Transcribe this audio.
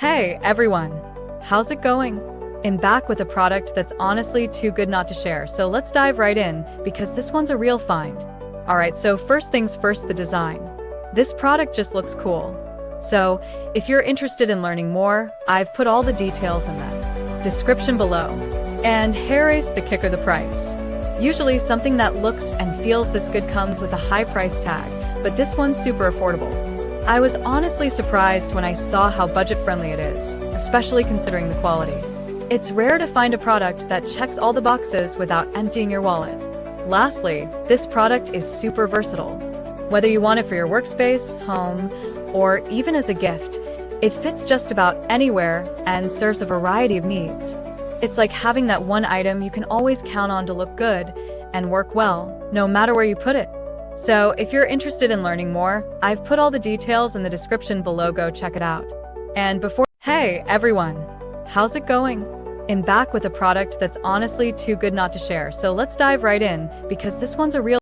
Hey everyone, how's it going? I'm back with a product that's honestly too good not to share, so let's dive right in because this one's a real find. Alright, so first things first, the design. This product just looks cool. So, if you're interested in learning more, I've put all the details in the description below. And here's the kicker, the price. Usually something that looks and feels this good comes with a high price tag, but this one's super affordable. I was honestly surprised when I saw how budget-friendly it is, especially considering the quality. It's rare to find a product that checks all the boxes without emptying your wallet. Lastly, this product is super versatile. Whether you want it for your workspace, home, or even as a gift, it fits just about anywhere and serves a variety of needs. It's like having that one item you can always count on to look good and work well, no matter where you put it. So, if you're interested in learning more, I've put all the details in the description below, go check it out. And hey everyone, how's it going? I'm back with a product that's honestly too good not to share, so let's dive right in because this one's a real